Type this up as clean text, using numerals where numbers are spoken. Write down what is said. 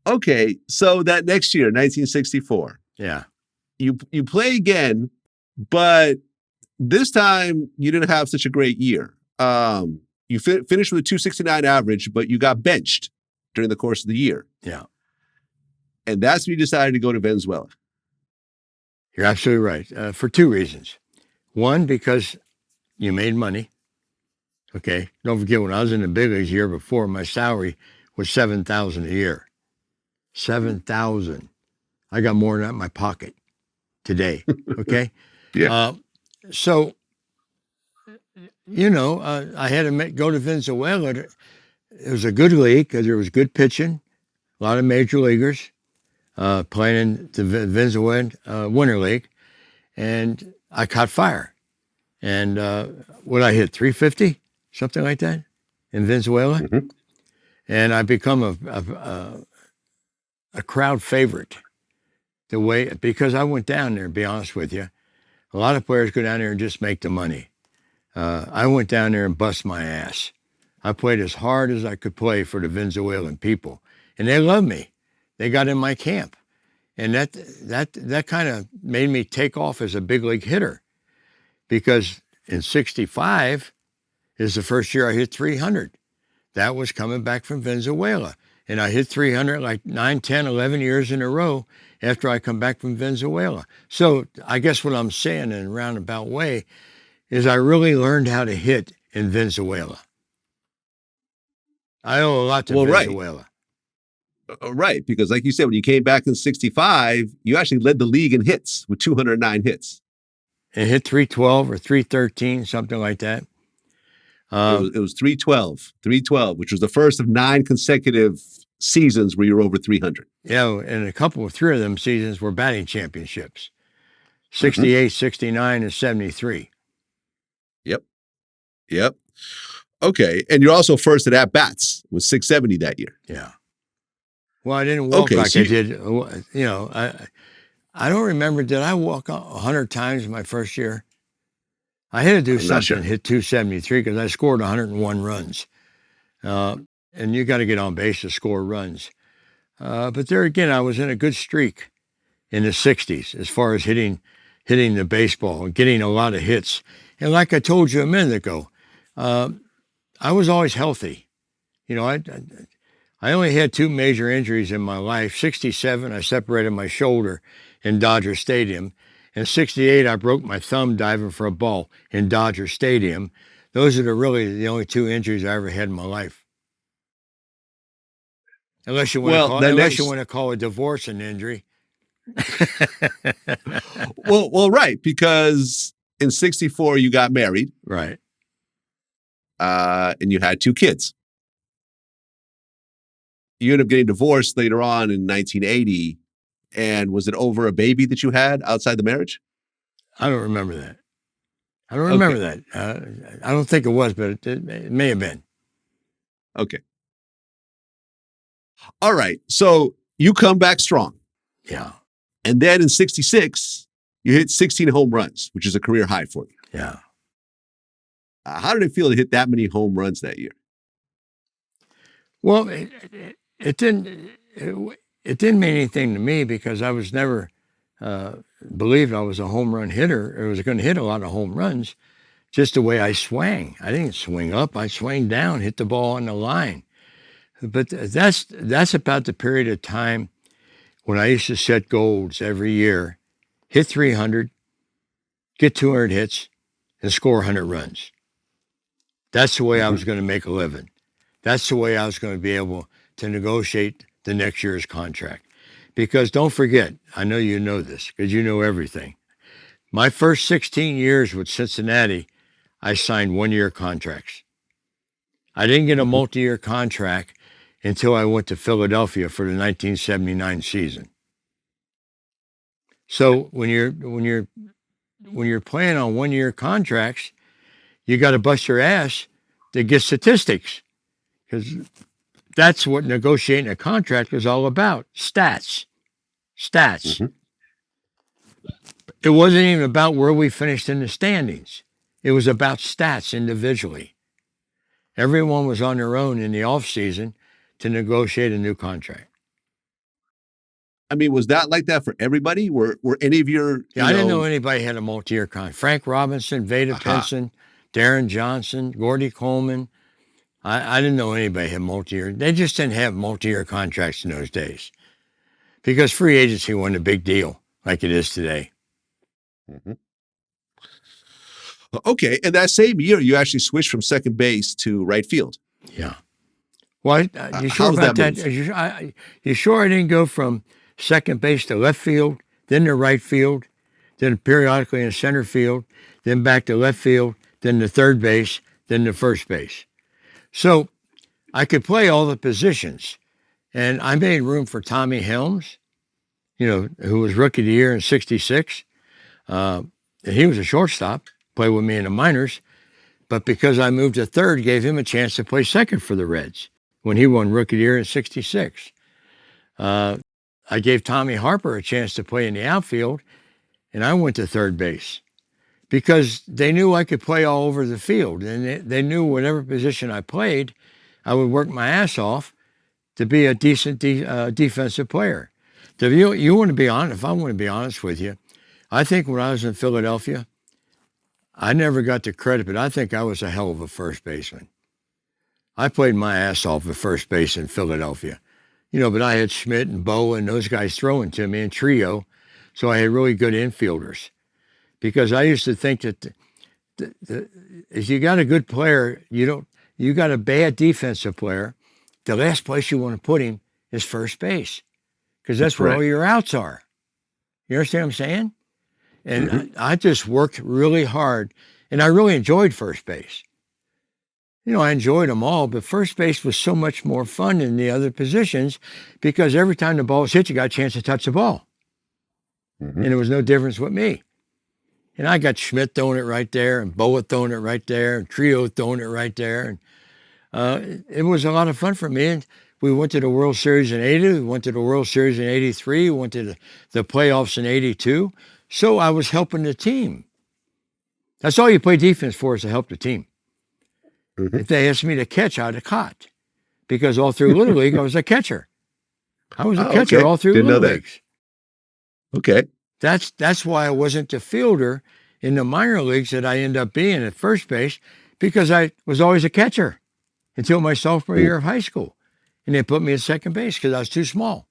Okay, so that next year, 1964, Yeah. you play again, but this time you didn't have such a great year. You finished with a 269 average, but you got benched during the course of the year. Yeah. And that's when you decided to go to Venezuela. You're absolutely right. For two reasons. One, because you made money. Okay. Don't forget, when I was in the big leagues the year before, my salary was $7,000 a year. 7,000. I got more than that in my pocket today. Okay. Yeah. So, I had to go to Venezuela. It was a good league because there was good pitching, a lot of major leaguers playing in the Venezuelan Winter League, and I caught fire. And what I hit, 350, something like that, in Venezuela, and I become a crowd favorite. Because I went down there, to be honest with you, a lot of players go down there and just make the money. I went down there and bust my ass. I played as hard as I could play for the Venezuelan people, and they loved me. They got in my camp, and that kind of made me take off as a big league hitter, because in '65 is the first year I hit 300. That was coming back from Venezuela, and I hit 300 like 9, 10, 11 years in a row after I come back from Venezuela. So I guess what I'm saying in a roundabout way is I really learned how to hit in Venezuela. I owe a lot to Venezuela. Right, because like you said, when you came back in '65, you actually led the league in hits with 209 hits. And hit 312 or 313, something like that. It was 312, which was the first of 9 consecutive seasons where you're over 300. Yeah, and three of them seasons were batting championships. 68, 69, and 73. Yep. Okay, and you're also first at bats with 670 that year. Yeah. Well, I didn't walk I did. I don't remember. Did I walk 100 times my first year? I had to do something, hit 273 because I scored 101 runs. And you got to get on base to score runs. But there again, I was in a good streak in the 60s as far as hitting the baseball and getting a lot of hits. And like I told you a minute ago, I was always healthy. I only had 2 major injuries in my life. 67, I separated my shoulder in Dodger Stadium. In 68, I broke my thumb diving for a ball in Dodger Stadium. Those are the only 2 injuries I ever had in my life. Unless you want to call a divorce an injury. well, right, because in '64 you got married, right, and you had 2 kids. You ended up getting divorced later on in 1980, and was it over a baby that you had outside the marriage? I don't remember that. I don't remember that. I don't think it was, but it may have been. Okay. All right. So you come back strong. Yeah. And then in '66, you hit 16 home runs, which is a career high for you. Yeah. How did it feel to hit that many home runs that year? Well, it didn't mean anything to me because I was never believed I was a home run hitter or was going to hit a lot of home runs. Just the way I swang. I didn't swing up. I swang down, hit the ball on the line. But that's about the period of time when I used to set goals every year, hit 300, get 200 hits, and score 100 runs. That's the way I was going to make a living. That's the way I was going to be able to negotiate the next year's contract. Because don't forget, I know you know this because you know everything. My first 16 years with Cincinnati, I signed 1-year contracts. I didn't get a multi-year contract until I went to Philadelphia for the 1979 season. So when you're playing on 1-year contracts, you got to bust your ass to get statistics, because that's what negotiating a contract is all about. Stats. Mm-hmm. It wasn't even about where we finished in the standings. It was about stats individually. Everyone was on their own in the off season to negotiate a new contract. I mean, was that like that for everybody? Were any of your, Yeah, I didn't know anybody had a multi-year contract. Frank Robinson, Veda Pinson, Darren Johnson, Gordy Coleman. I didn't know anybody had multi-year. They just didn't have multi-year contracts in those days because free agency wasn't a big deal like it is today. Mm-hmm. Okay, and that same year, you actually switched from second base to right field. Yeah. Well, you sure about that? You sure I didn't go from second base to left field, then to right field, then periodically in center field, then back to left field, then to third base, then to first base. So I could play all the positions, and I made room for Tommy Helms, who was rookie of the year in '66. And he was a shortstop, played with me in the minors, but because I moved to third, gave him a chance to play second for the Reds when he won rookie of the year in '66. I gave Tommy Harper a chance to play in the outfield, and I went to third base because they knew I could play all over the field, and they knew whatever position I played, I would work my ass off to be a decent defensive player. So you want to be honest, if I want to be honest with you, I think when I was in Philadelphia, I never got the credit, but I think I was a hell of a first baseman. I played my ass off at first base in Philadelphia. But I had Schmidt and Boa and those guys throwing to me in trio, so I had really good infielders. Because I used to think that if you got a good player, you got a bad defensive player, the last place you want to put him is first base, because that's where all your outs are. You understand what I'm saying? And I just worked really hard, and I really enjoyed first base. I enjoyed them all, but first base was so much more fun than the other positions because every time the ball was hit, you got a chance to touch the ball. And there was no difference with me. And I got Schmidt throwing it right there, and Boa throwing it right there, and Trio throwing it right there. And it was a lot of fun for me. And we went to the World Series in '80. We went to the World Series in '83. We went to the playoffs in '82. So I was helping the team. That's all you play defense for, is to help the team. If they asked me to catch, I'd have caught. Because all through Little League, I was a catcher. I was a catcher all through Little Leagues. Okay. That's why I wasn't the fielder in the minor leagues that I ended up being at first base, because I was always a catcher until my sophomore year of high school. And they put me at second base because I was too small.